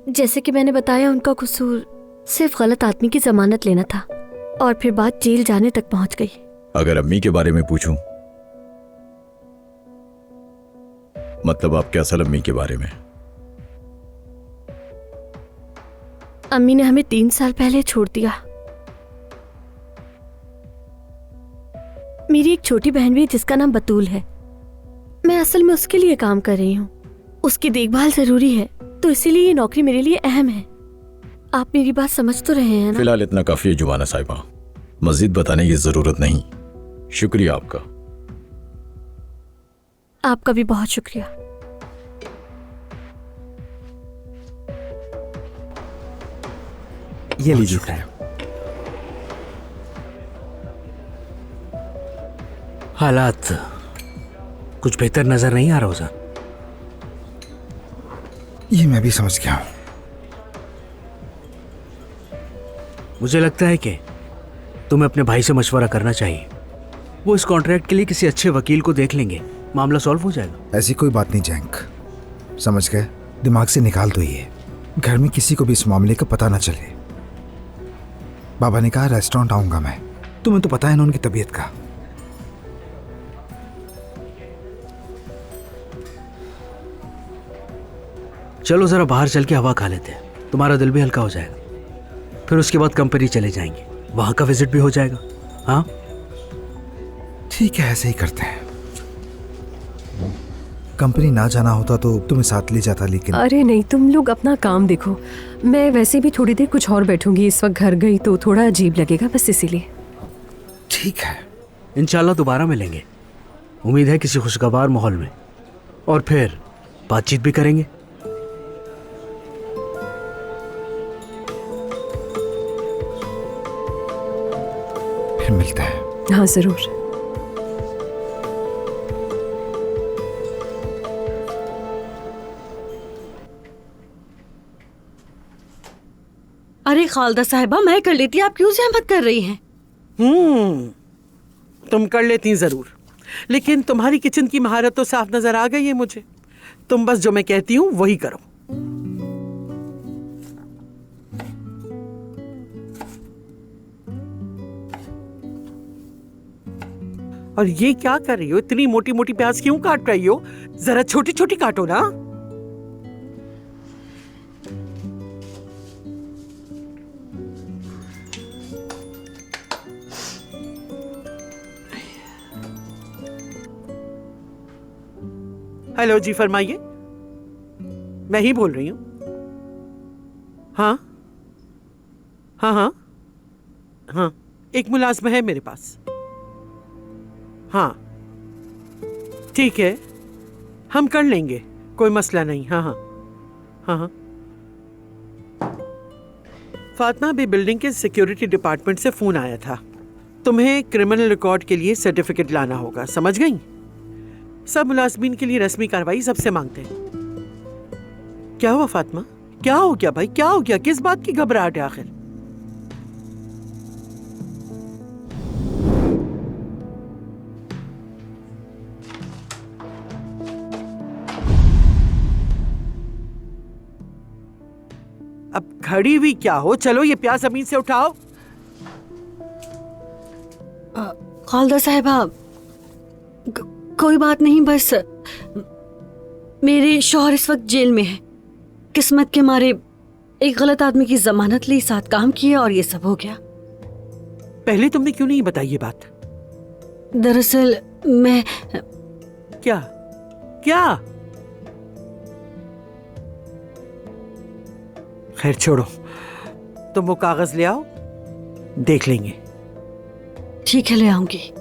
जैसे कि मैंने बताया, उनका कसूर सिर्फ गलत आदमी की जमानत लेना था और फिर बात जेल जाने तक पहुंच गई। अगर अम्मी के बारे में पूछूं, मतलब आपके असल अम्मी के बारे में? अम्मी ने हमें 3 साल पहले छोड़ दिया। मेरी एक छोटी बहन भी है जिसका नाम बतूल है। मैं असल में उसके लिए काम कर रही हूँ। उसकी देखभाल जरूरी है, तो इसीलिए ये नौकरी मेरे लिए अहम है। आप मेरी बात समझ तो रहे हैं ना? फिलहाल इतना काफी है जुबाना साहिबा, मजीद बताने की जरूरत नहीं। शुक्रिया आपका। आपका भी बहुत शुक्रिया। ये लीजिए खैर। हालात कुछ बेहतर नजर नहीं आ रहा उसे। ये मैं भी समझ गया हूं। मुझे लगता है कि तुम्हें अपने भाई से मशवरा करना चाहिए। वो इस कॉन्ट्रैक्ट के लिए किसी अच्छे वकील को देख लेंगे, मामला सॉल्व हो जाएगा। ऐसी कोई बात नहीं जैंक, समझ गए? दिमाग से निकाल दो ये। घर में किसी को भी इस मामले का पता ना चले। बाबा ने कहा रेस्टोरेंट आऊंगा मैं। तुम्हें तो पता है ना उनकी तबीयत का। चलो जरा बाहर चल के हवा खा लेते हैं, तुम्हारा दिल भी हल्का हो जाएगा। फिर उसके बाद कंपनी चले जाएंगे, वहां का विजिट भी हो जाएगा। हाँ ठीक है, ऐसे ही करते हैं। कंपनी ना जाना होता तो तुम्हें साथ ले जाता, लेकिन अरे नहीं, तुम लोग अपना काम देखो। मैं वैसे भी थोड़ी देर कुछ और बैठूंगी। इस वक्त घर गई तो थोड़ा अजीब लगेगा, बस इसीलिए। ठीक है। इंशाल्लाह दोबारा मिलेंगे, उम्मीद है किसी खुशगवार माहौल में, और फिर बातचीत भी करेंगे। फिर मिलते हैं। हाँ जरूर। अरे खालदा साहिबा, मैं कर लेती, आप क्यों जहमत कर रही हैं? तुम कर लेती जरूर, लेकिन तुम्हारी किचन की महारत तो साफ नजर आ गई है मुझे। तुम बस जो मैं कहती हूँ वही करो। और ये क्या कर रही हो? इतनी मोटी मोटी प्याज क्यों काट रही हो? जरा छोटी छोटी काटो ना। हेलो जी, फरमाइए। मैं ही बोल रही हूँ। हाँ हाँ हाँ हाँ, एक मुलाजमा है मेरे पास। हाँ ठीक है, हम कर लेंगे, कोई मसला नहीं। हाँ हाँ हाँ हाँ। फातिमा बी बिल्डिंग के सिक्योरिटी डिपार्टमेंट से फोन आया था। तुम्हें क्रिमिनल रिकॉर्ड के लिए सर्टिफिकेट लाना होगा, समझ गई? सब मुलाजमीन के लिए रस्मी कार्रवाई सबसे मांगते हैं। क्या हुआ फातिमा? क्या हो गया भाई, क्या हो गया? किस बात की घबराहट है आखिर? अब खड़ी हुई क्या हो? चलो ये प्याज जमीन से उठाओ। खालदा साहिबा, कोई बात नहीं, बस मेरे शौहर इस वक्त जेल में है। किस्मत के मारे एक गलत आदमी की जमानत ली, साथ काम किया और ये सब हो गया। पहले तुमने क्यों नहीं बताई ये बात? दरअसल मैं क्या क्या? खैर छोड़ो, तुम वो कागज ले आओ, देख लेंगे। ठीक है, ले आऊंगी।